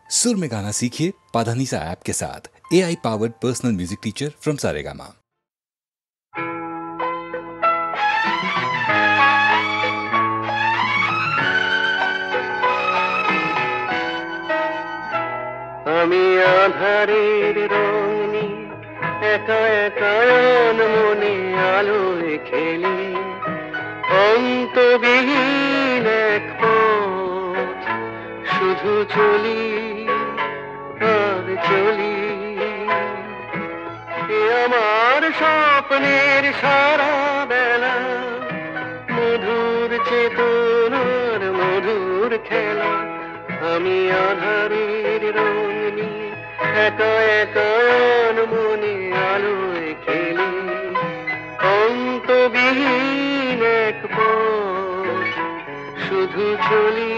सुर में गाना सीखिए पाधानीसा ऐप के साथ। AI powered personal music teacher from Saregama. আমি আধারের রং নিয়ে একা একা মনে আলোয় খেলি, অন্তবিহীন এক পথ শুধু চলি আর চলি। এ আমার স্বপ্নের সারা বেলা, মধুর চেতনার মধুর খেলা। আমি আধারের রং নিয়ে একা একা মনে আলোয় খেলি, অন্তবিহীন এক পথ শুধু চলি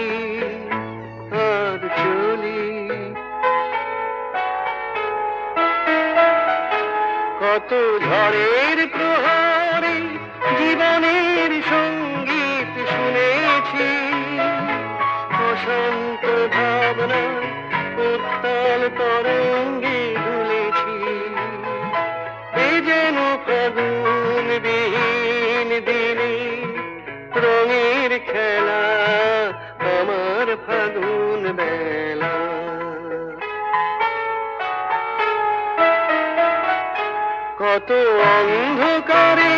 আর চলি। কত ঝড়ের প্রহরে জীবনের সঙ্গীত শুনেছি, অশান্ত ভাবনা উত্তাল তরঙ্গে দুলেছি। এ যেন ফাগুন বিহীন দিনে রঙের খেলা, আমার ফাগুন বেলা। কত অন্ধকারে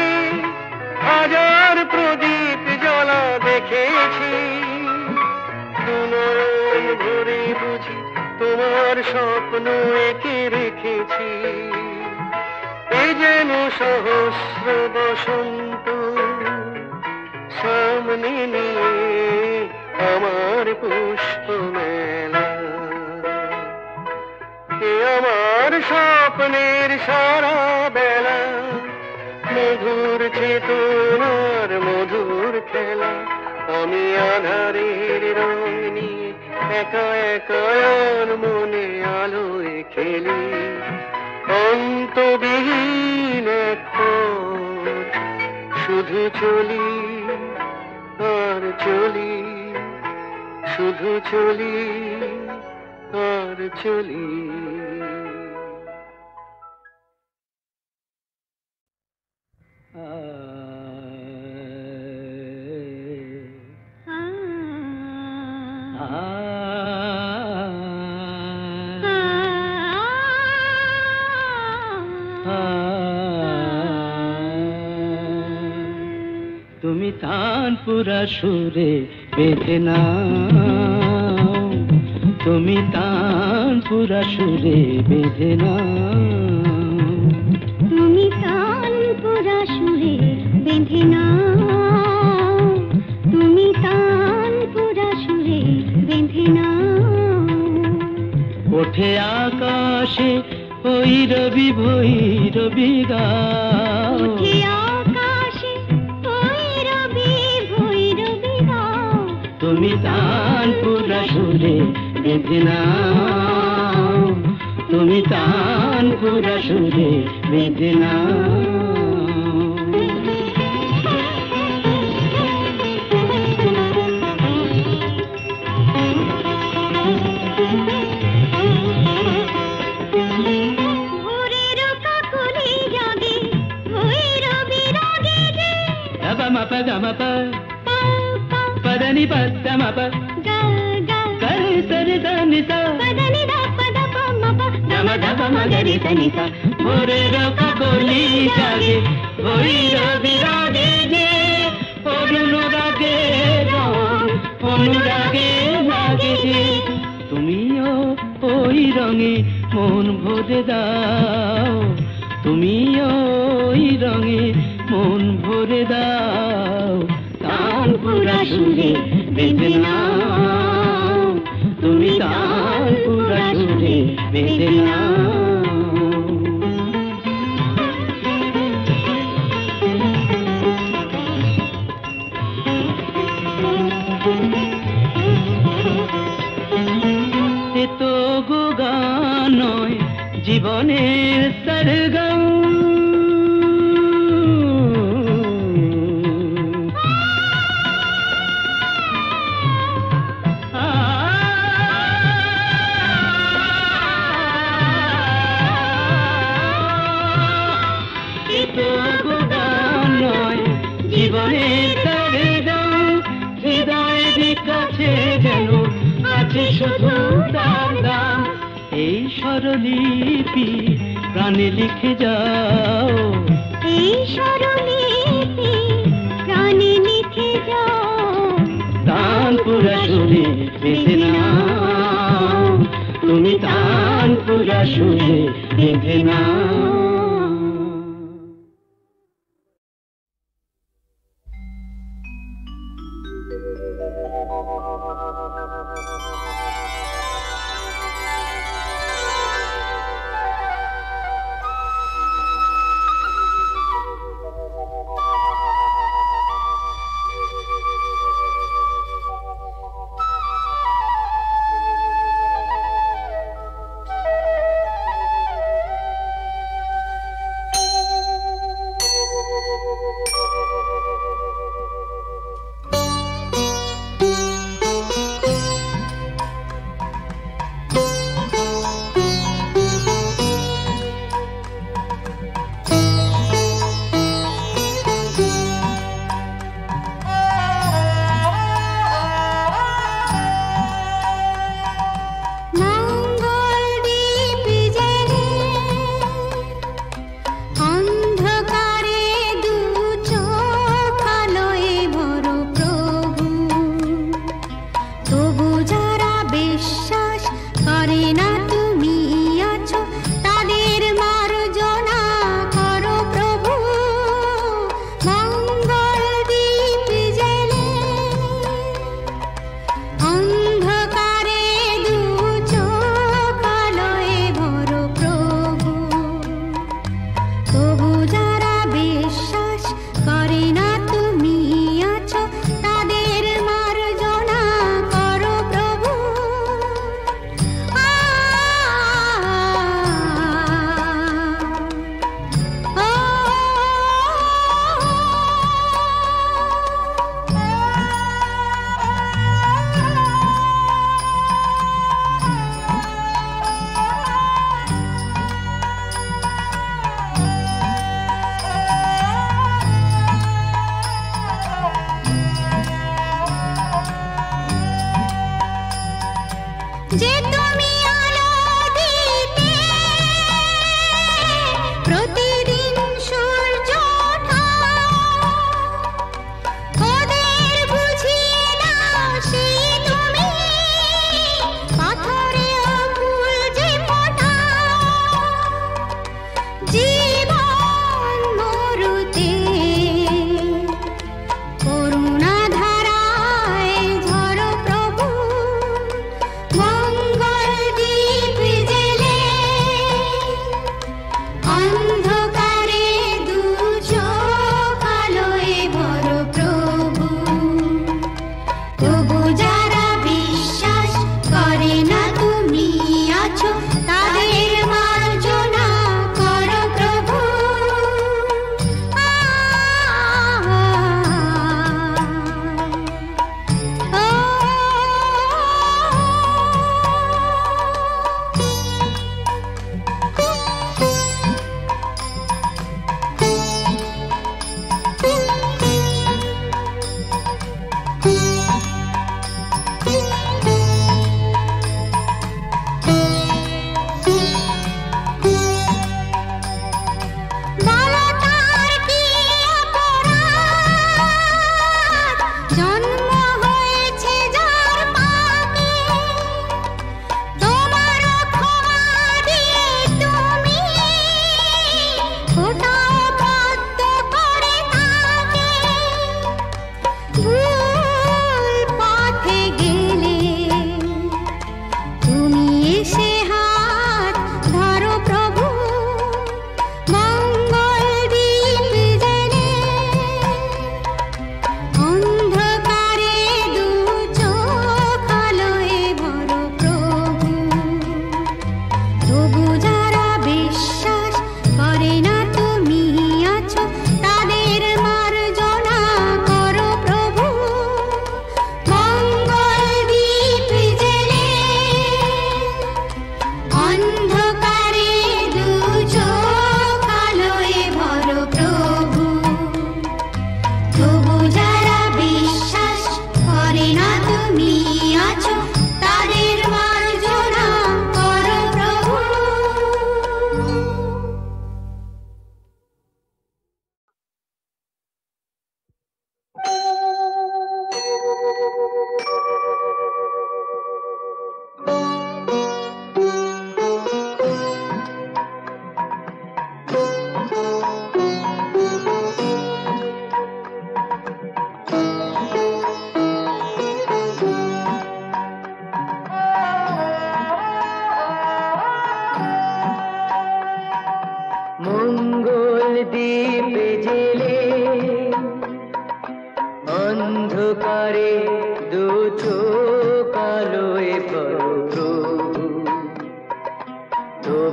হাজার প্রদীপ জ্বলা দেখেছি, দুনয়ন ভরে বুঝি তোমার স্বপ্ন এঁকে রেখেছি। এ যেন সহস্র বসন্ত সামনে নিয়ে আমার পুষ্প মেলা। এ আমার স্বপ্নের সারা বেলা, মধুর চেতনার মধুর খেলা। আমি আধারের রং নিয়ে একা একা মনে আলোয় খেলি, অন্তবিহীন এক পথ শুধু চলি আর চলি, শুধু চলি আর চলি। তুমি তানপুরা সুরে বেঁধে নাও, তুমি তানপুরা সুরে বেঁধে নাও, তুমি তানপুরা সুরে বেঁধে নাও, তুমি তানপুরা সুরে বেঁধে নাও। ওঠে আকাশে ওই রবি ভৈরবী গাও, ওঠে আকাশে ওই রবি ভৈরবী গাও। তুমি তানপুরা সুরে বেঁধে নাও, তুমি তানপুরা সুরে বেঁধে নাও। పదని పద్దమ కరి సరి దని ధమ ధమ మగరి సని సా భోరే రకలి জাগে ওই রবি রাগে যে অনুরাগে অনুরাগে লাগে যে। তুমিও ওই রঙে মন ভরে দাও, তুমিও ওই রঙে মন ভরে দাও। তানপুরা সুরে বেঁধে নাও, তুমি তানপুরা সুরে বেঁধে নাও। এ তো গো গান নয়, জীবনের সরগম। শুধু তার গান। এই স্বরলিপি প্রাণে লিখে যাও, এই স্বরলিপি প্রাণে লিখে যাও। তানপুরা সুরে বেঁধে নাও, তুমি তানপুরা সুরে বেঁধে নাও।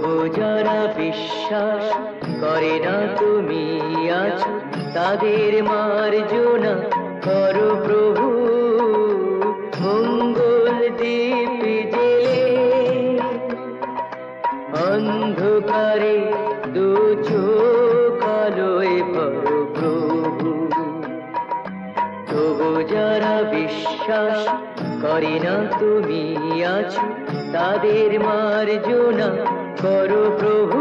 তবু যারা বিশ্বাস করে না তুমি আছো, তাদের মার্জনা করো প্রভু। মঙ্গল দীপ জেলে অন্ধকারে দু চোখ আলোয় ভরো প্রভু। তবু যারা বিশ্বাস করে না তুমি আছো, তাদের মার্জনা করো প্রভু।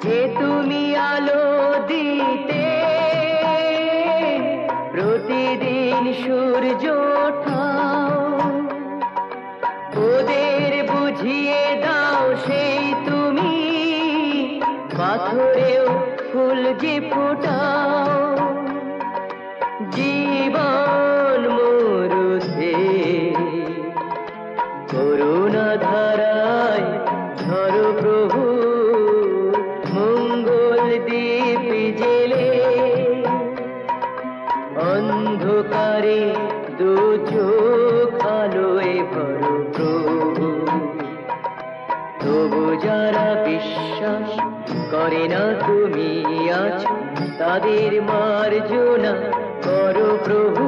যে তুমি আলো দিতে প্রতিদিন সূর্য ওঠাও, ওদের বুঝিয়ে দাও সেই তুমি পাথরেও ফুল যে ফোটাও। জীবন মরুতে করুণা ধারায় ধরো প্রভু। মঙ্গল দীপ জেলে অন্ধকারে দু চোখ আলোয় ভরো প্রভু। তবু যারা বিশ্বাস করে না তুমি আছো, তাদের মার্জনা করো প্রভু।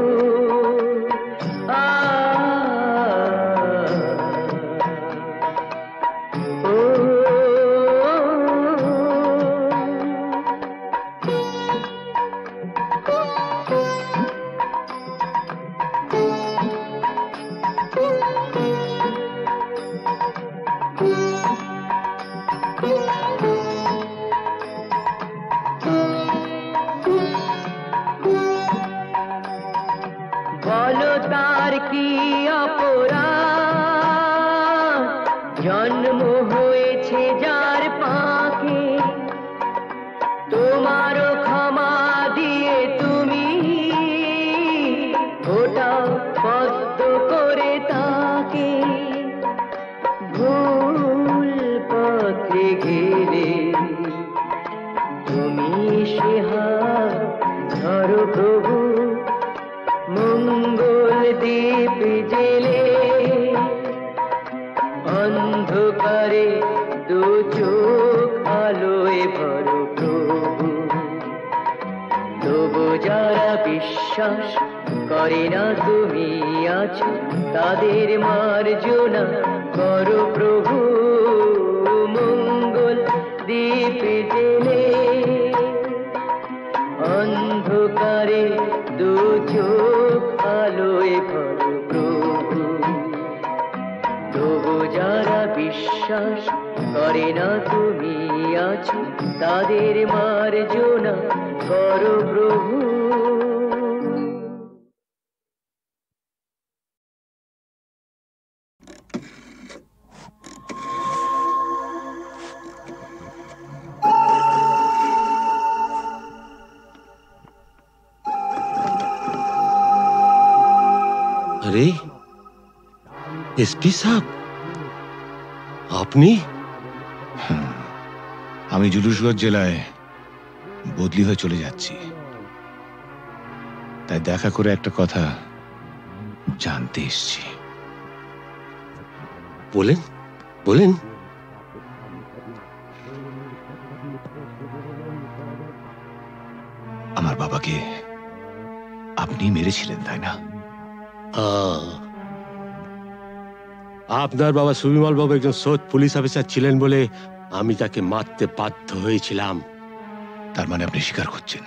বলো তার কি অপরাধ, জন্ম হয়েছে যার পাকে। তোমারও ক্ষমা দিয়ে তুমি ওটাও পদ্ম করে তাকে। ভুল পথে গেলে তুমি সে হাত ধরো প্রভু। মঙ্গল দীপ জেলে অন্ধকারে দু চোখ আলোয় ভরো প্রভু। তবু যারা বিশ্বাস করে না তুমি আছো, তাদের মার্জনা করো প্রভু। মঙ্গল দীপ জেলে অন্ধকারে দু চোখ আলোয় ভরো প্রভু। তবু যারা বিশ্বাস করে না তুমি আছো, তাদের মার্জনা করো প্রভু। अरे एसपी साहब, আপনি? আমি জুলুসগঞ্জ জেলায় বদলি হয়ে চলে যাচ্ছি, তাই দেখা করে একটা কথা জানতে এসেছি। বলেন বলেন। আমার বাবাকে আপনি মেরেছিলেন, তাই না? আপনার বাবা সুবিমল বাবু একজন সৎ পুলিশ অফিসার ছিলেন বলে আমি তাকে মারতে বাধ্য হয়েছিলাম। তার মানে আপনি স্বীকার করছেন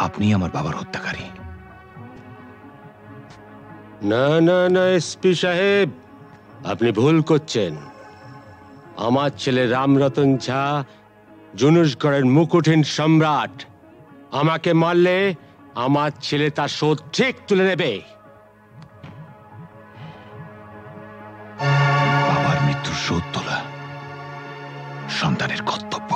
আপনি আমার বাবার হত্যাকারী? না না না এসপি সাহেব, আপনি ভুল করছেন। আমার ছেলে রামরতন ঝা জুনুসগড়ের মুকুটহীন সম্রাট। আমাকে মারলে আমার ছেলে তার শোধ ঠিক তুলে নেবে। বাবার মৃত্যুর শোধ তোলা সন্তানের কর্তব্য।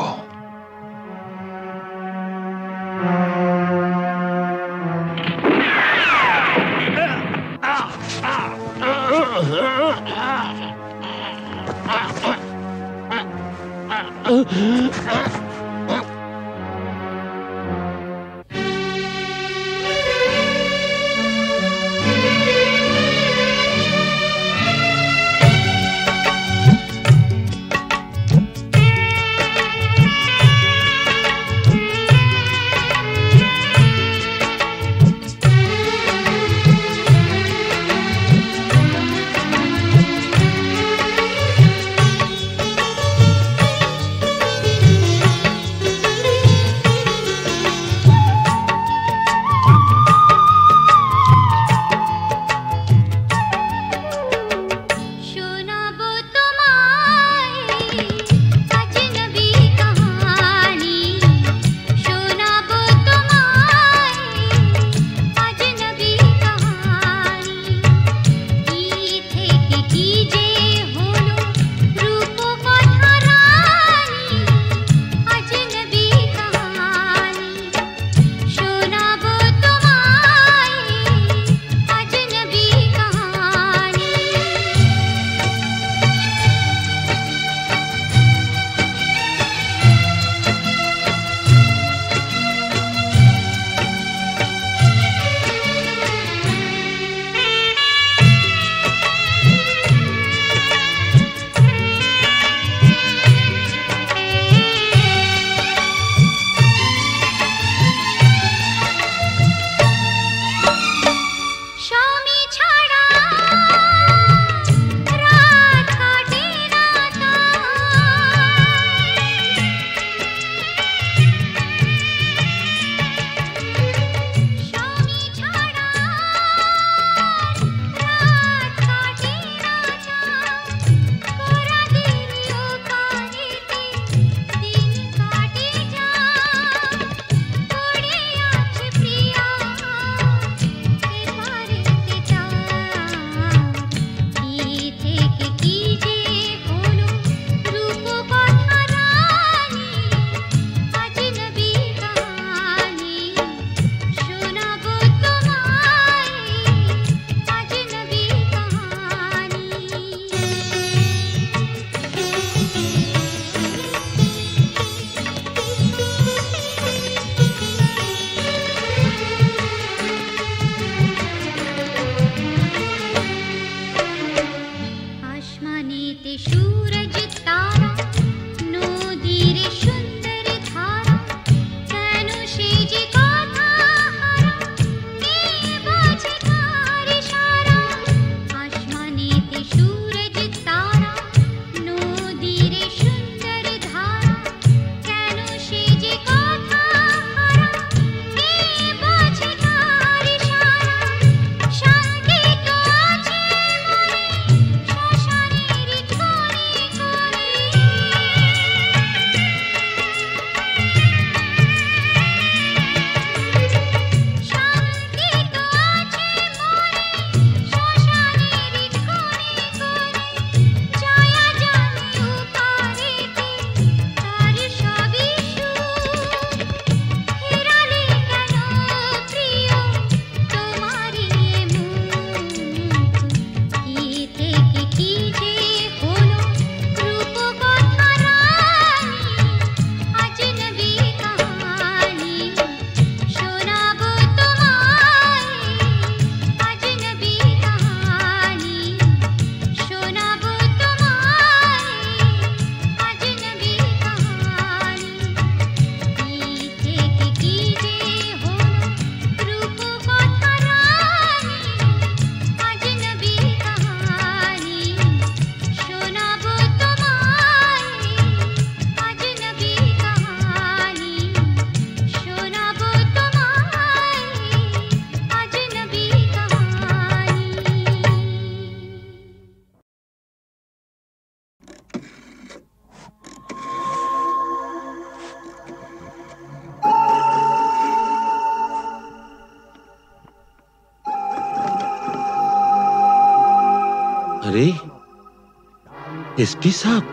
এসপি সাহেব,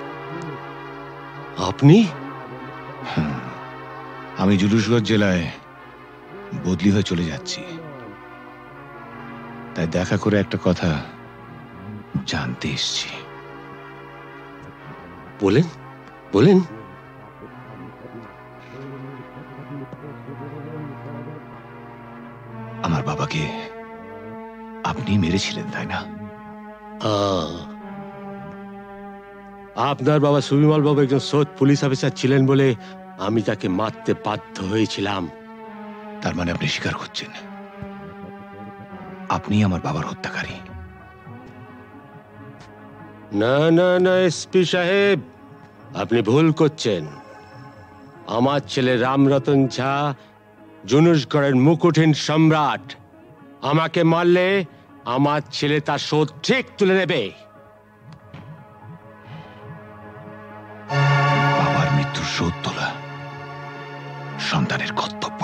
আপনি? আমি জুলুসগঞ্জ জেলায় বদলি হয়ে চলে যাচ্ছি, তাই দেখা করে একটা কথা জানতে এসেছি। বলেন বলেন। আমার বাবাকে আপনি মেরেছিলেন, তাই না? আপনার বাবা সুবিমল বাবু একজন সৎ পুলিশ অফিসার ছিলেন বলে আমি তাকে মারতে বাধ্য হয়েছিলাম। তার মানে আপনি স্বীকার করছেন আপনি আমার বাবার হত্যাকারী? না না না এসপি সাহেব, আপনি ভুল করছেন। আমার ছেলে রামরতন ঝা জুনুসগড়ের মুকুটহীন সম্রাট। আমাকে মারলে আমার ছেলে তার শোধ ঠিক তুলে নেবে। বাবার মৃত্যুর শোধ তোলা সন্তানের কর্তব্য।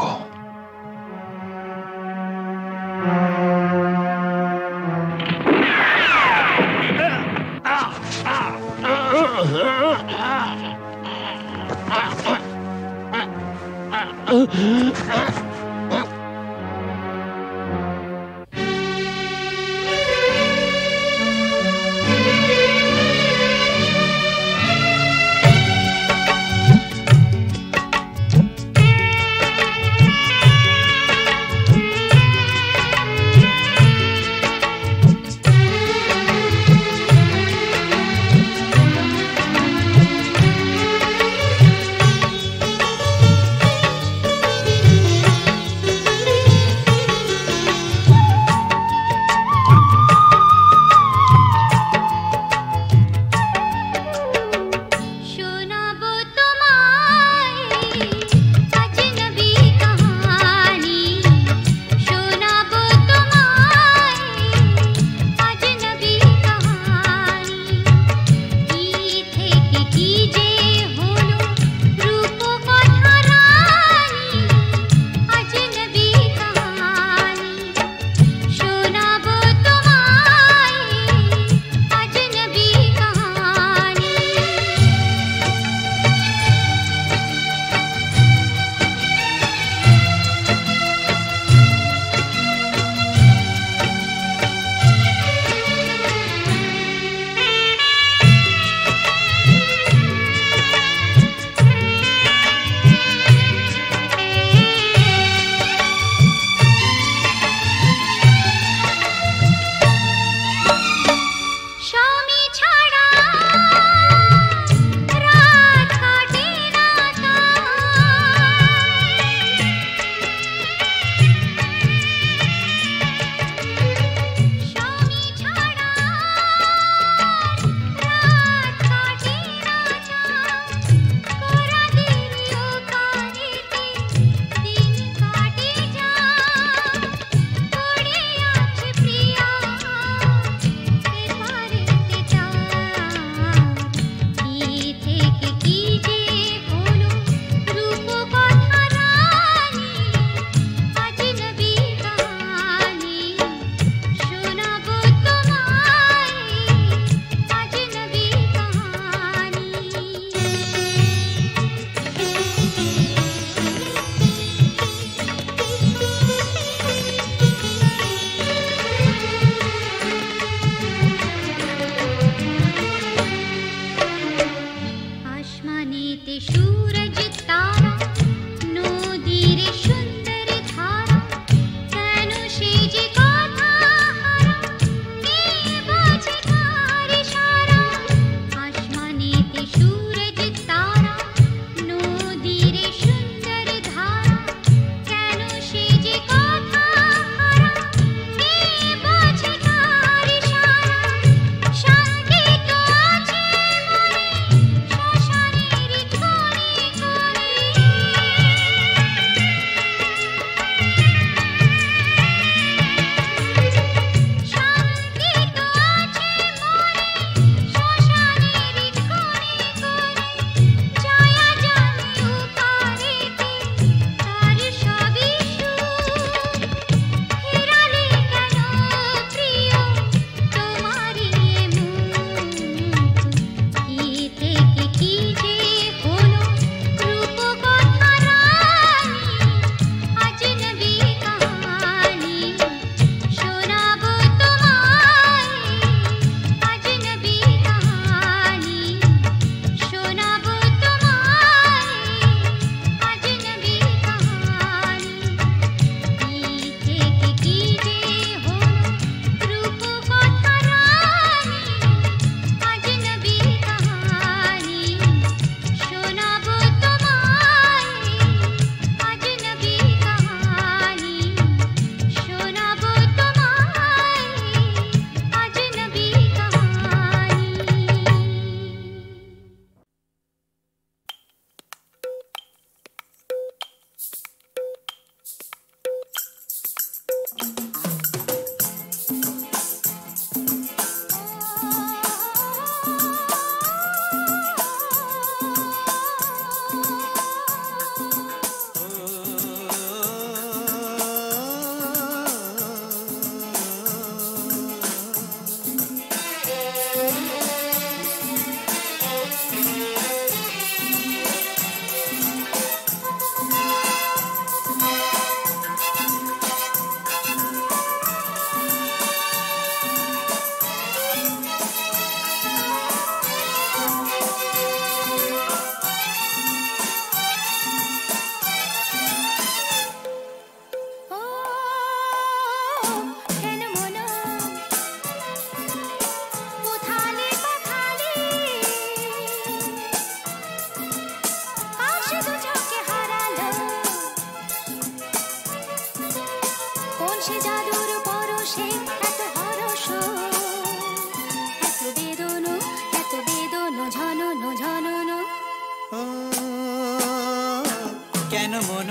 কেন মন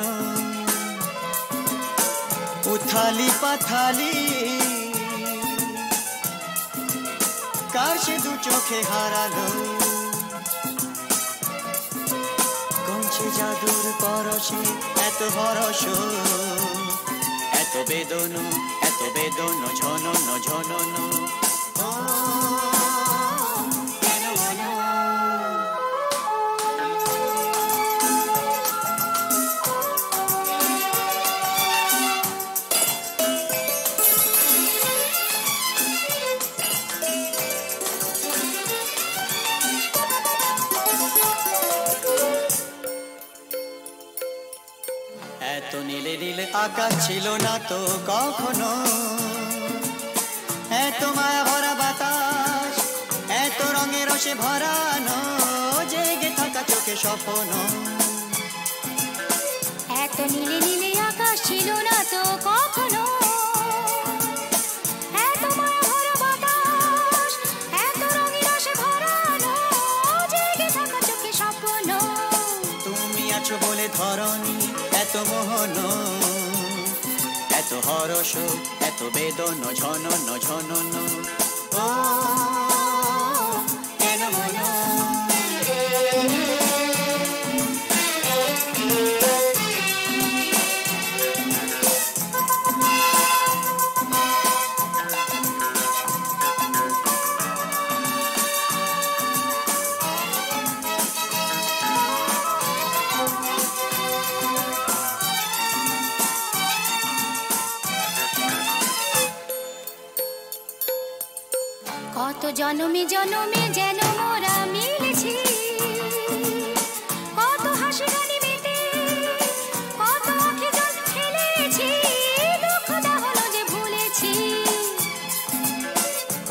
উথালি পাথালি কার সে দু চোখে হারালো কোন সে জাদুর পরশে এত হরস এত বেদন ঝনন ঝনন এত নীলে নীলে আকাশ ছিল না তো কখনো এত মায়া ভরা বাতাস এত রঙে রসে ভরানো জেগে থাকা চোখে স্বপ্ন এত নীলে নীলে আকাশ ছিল না তো কখনো এত মায়া ভরা বাতাস এত রঙে রসে ভরানো জেগে থাকা চোখে স্বপ্ন তুমি আছো বলে ধরণী এত মোহন এত হরস এত বেদন ঝনন ঝনন ও কেন মন কত জনমে জনমে যেন মোরা মিলেছি কত হাসি গানে মেতে কত আঁখি জল ফেলেছি দুঃখ হলো যে ভুলেছি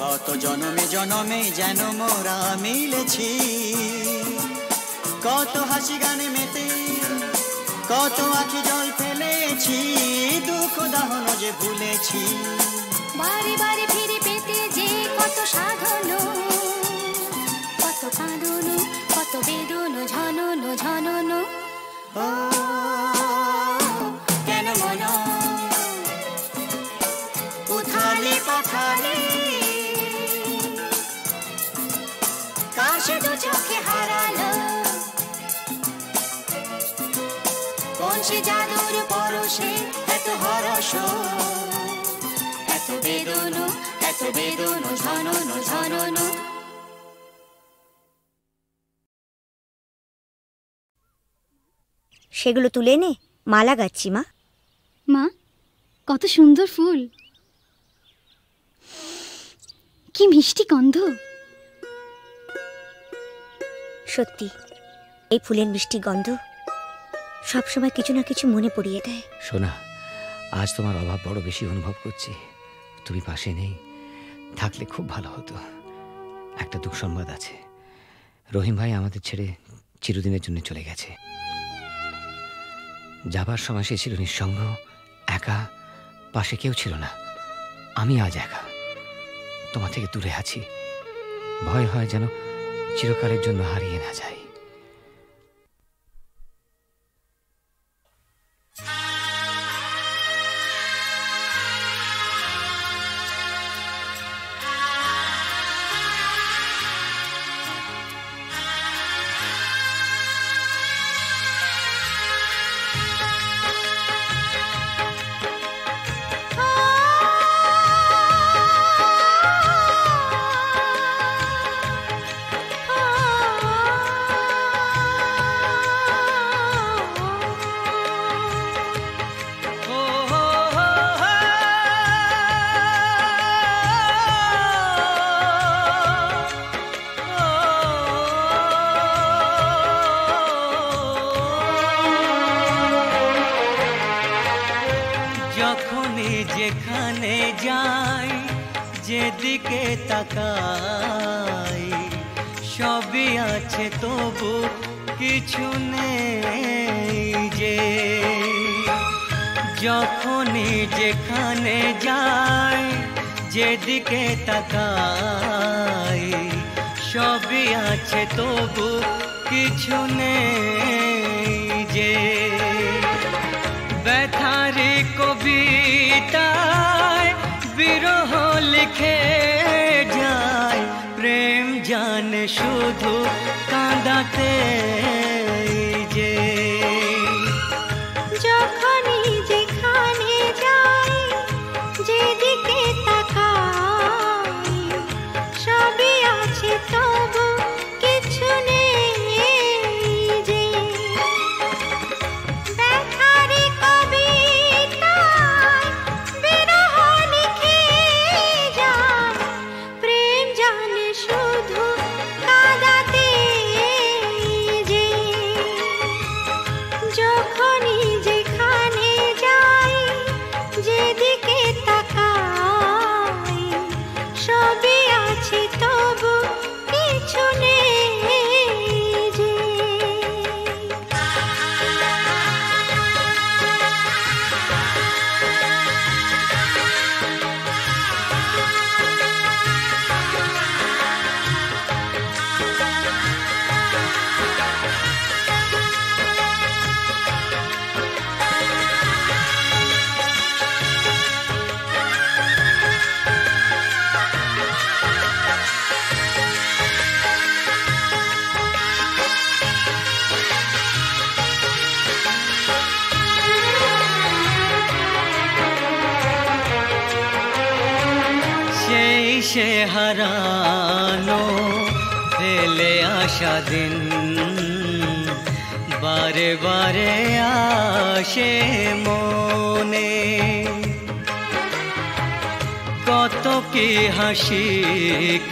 কত জনমে জনমে যেন মোরা মিলেছি কত হাসি গানে মেতে কত আঁখি জল ফেলেছি দুঃখ দাহন যে ভুলেছি বারে বারে ফিরে পেতে যে কত সাধন কত কাঁদন কত বেদন ঝনন ঝনন ও কেন মন উথালি পাথালি কার সে দু চোখে হারালো কোন সে জাদুর পরশে এত হরস এত বেদন ঝনন ঝনন সেগুলো তুলে নে মালা গাচ্ছি মা। মা কত সুন্দর ফুল, কি মিষ্টি গন্ধ। সত্যি এই ফুলের মিষ্টি গন্ধ সবসময় কিছু না কিছু মনে পড়িয়ে দেয়। সোনা, আজ তোমার অভাব বড় বেশি অনুভব করছি। তুমি পাশে নেই, থাকলে খুব ভালো হতো। একটা দুঃসংবাদ আছে, রহিম ভাই আমাদের ছেড়ে চিরদিনের জন্য চলে গেছে। যাবার সময় সে ছিল নিঃসঙ্গ, একা, পাশে কেউ ছিল না। আমি আজ একা, তোমার থেকে দূরে আছি। ভয় হয় যেন চিরকালের জন্য হারিয়ে না যায়। যেখানে যাই, যেদিকে তাকাই, সবই আছে তবু কিছু নেই যে। যখনই যেখানে যাই, যেদিকে তাকাই, সবই আছে তবু কিছু নেই যে। ব্যথারি কবিতায় বিরহ লিখে যায়, প্রেম জানে শুধু কাঁদাতে যে। যখনই যেখানে যাই, যেদিকে তাকাই, সবই আছে তবু কিছু নেই যে। ব্যথারি কবিতায় বিরহ লিখে যায়, প্রেম জানে শুধু কাঁদাতে যে। যখনই যেখানে যাই, যেদিকে তাকাই, সবই আছে তবু কিছু নেই যে। সেই সে হারানো ফেলে আসা দিন, বারে বারে আসে মনে। কত কি হাসি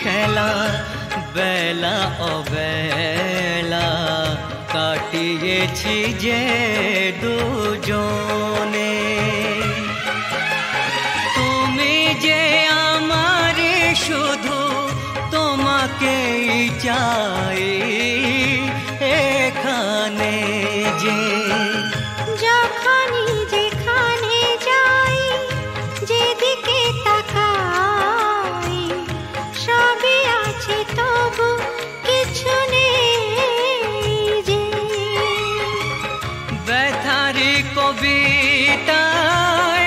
খেলা বেলা অবেলা কাটিয়েছি যে দুজনে। তুমি যে আমার শুধু তোমাকেই চাই এখানে যে। যখনই যেখানে যাই, যেদিকে তাকাই, সবই আছে তবু কিছু নেই যে। ব্যথারি কবিতায়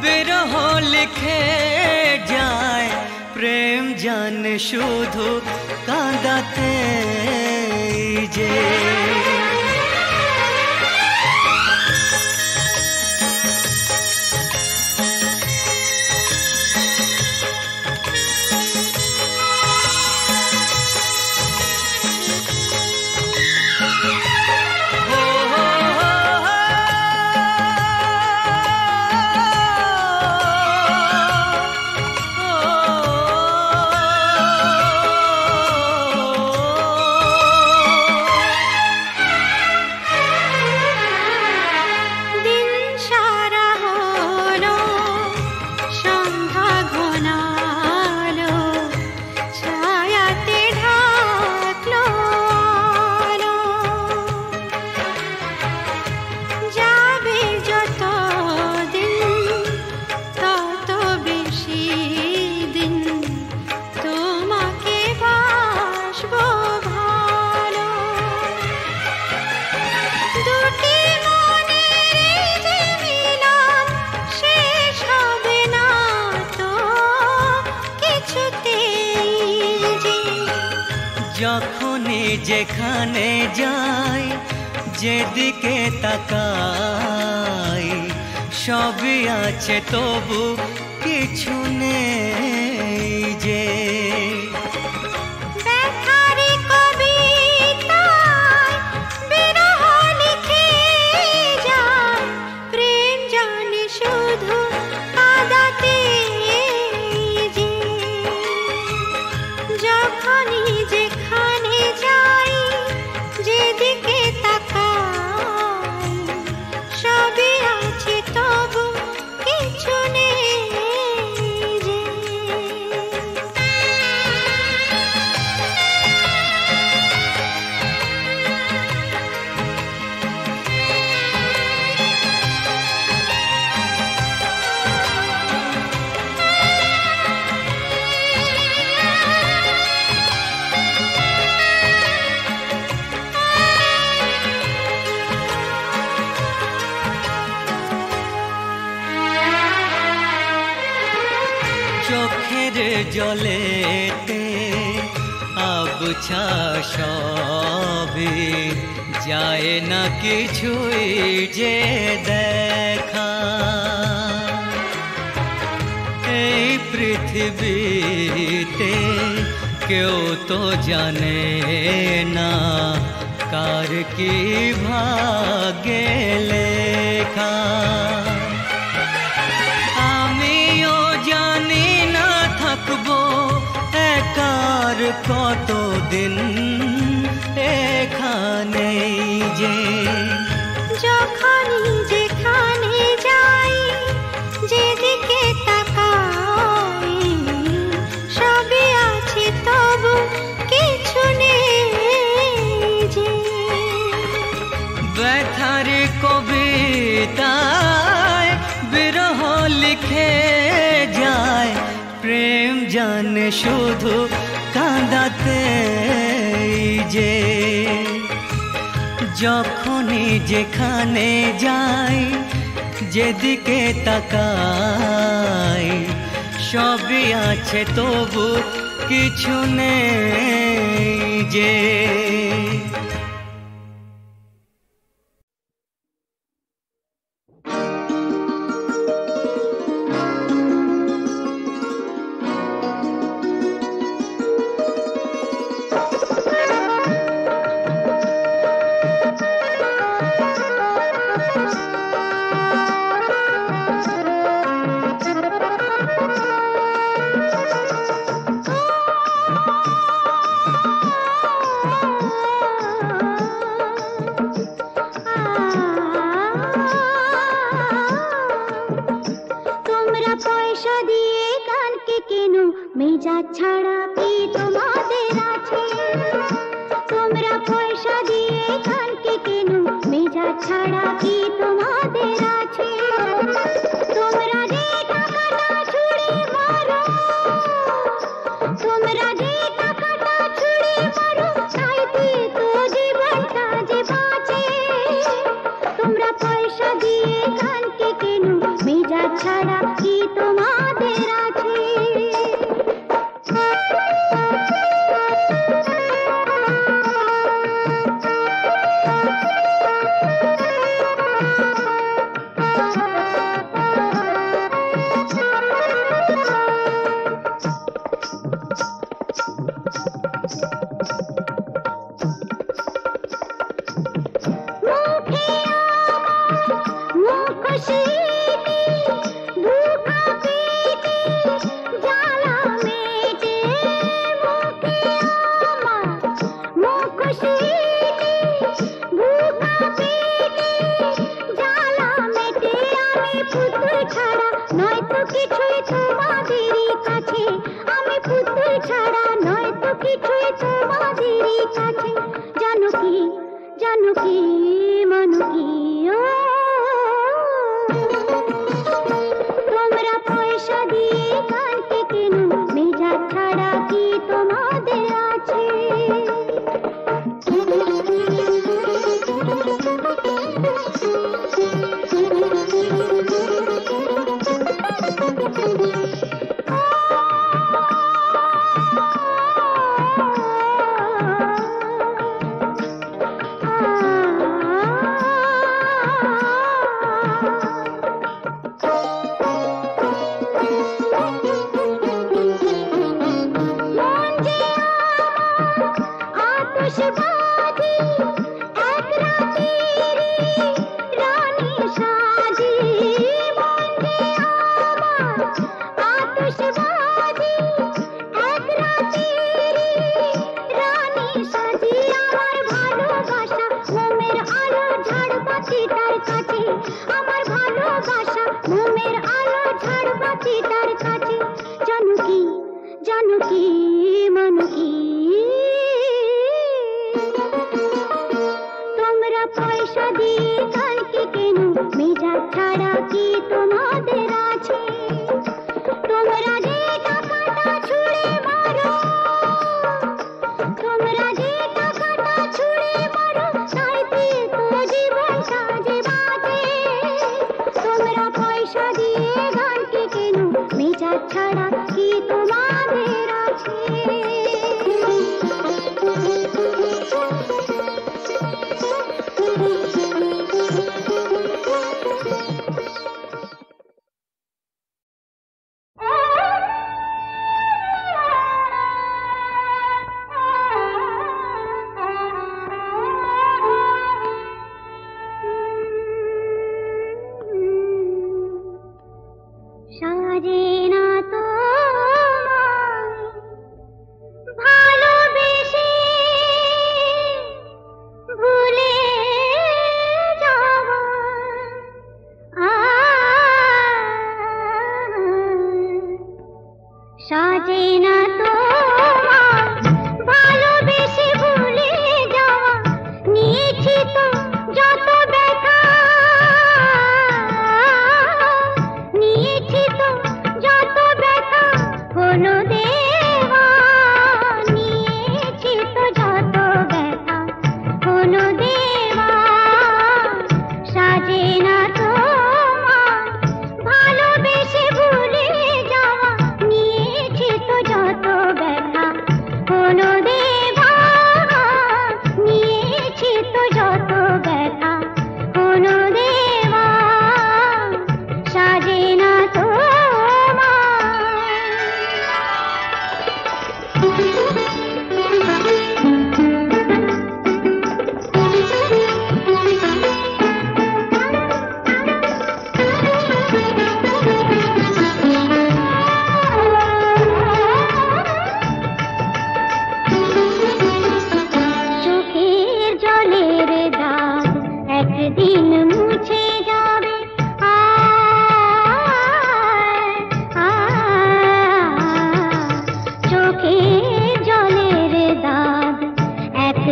বিরহ লিখে যায়, প্রেম জানে শুধু কাঁদাতে যে। দিন সারা হলো, সন্ধ্যা ঘনালো, ছায়াতে ঢাকলো আলো। যাবে যত দিন, তত বেশি দিন তোমাকে বাসবো ভালো। দুটি মনের যে মিলন শেষ হবে না তো কিছুতেই যে। যখনই যেখানে যাই, যেদিকে তাকাই, সবই আছে তবু কিছু নেই যে। ব্যথারি কবিতায় বিরহ লিখে যায়, প্রেম জানে শুধু কাঁদাতে যে। যখনই যেখানে যাই, যেদিকে তাকাই, সবই আছে তবু কিছু নেই যে। জলেতে আবছা সবে যায় না কিছুই যে দেখা। এই পৃথিবীতে কেউ তো জানে না কার কি ভাগ্যে লেখা। আমিও জানি না থাকবো একার কতদিন এখানে যে। যখনই যেখানে যাই যেদিকে তাকাই সবই আছে তবু কিছু নেই যে। ব্যথার কবিতায় বিরহ লিখে যায় প্রেম জানে শুধু কাঁদাতে যে। যখনই যেখানে যাই যেদিকে তাকাই সবই আছে তবু কিছু নেই যে। মেজাজ ছাড়া কি তোমাদের আছে? তোমরা পয়সা দিয়ে কানকে কেন? মেজাজ ছাড়া কি তোমাদের আছে? তোমরা যে টাকাটা ছুঁড়ে মারো, তোমরা যে টাকাটা ছুঁড়ে মারো তাইতে তো জীবনটা যে বাঁচে। তোমরা পয়সা দিয়ে কানকে কেন? মেজাজ ছাড়া কি তোমাদের আছে?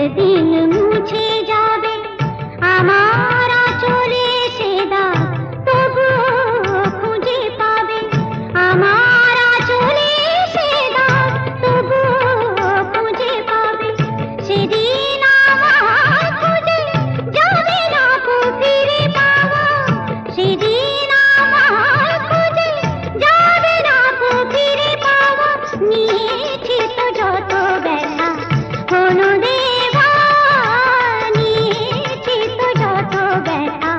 একদিন মুছে যাবে আমার আঁচলে সে দাগ, তবুও খুঁজে পাবে আমার আঁচলে সে দাগ, তবুও খুঁজে পাবে। সেদিন আমার খুঁজে যাবে না কো ফিরে পাওয়া, সেদিন আমার খুঁজে যাবে না কো ফিরে পাওয়া। নিয়েছি তো যত ব্যথা হলো দেওয়া, নিয়েছি তো যত ব্যথা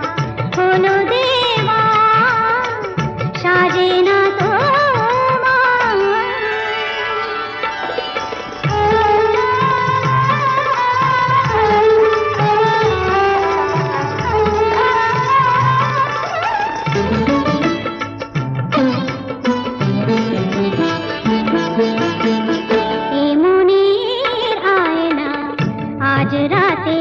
হলো দেওয়া, সাজে না তো মনের আয়না আজ রাতে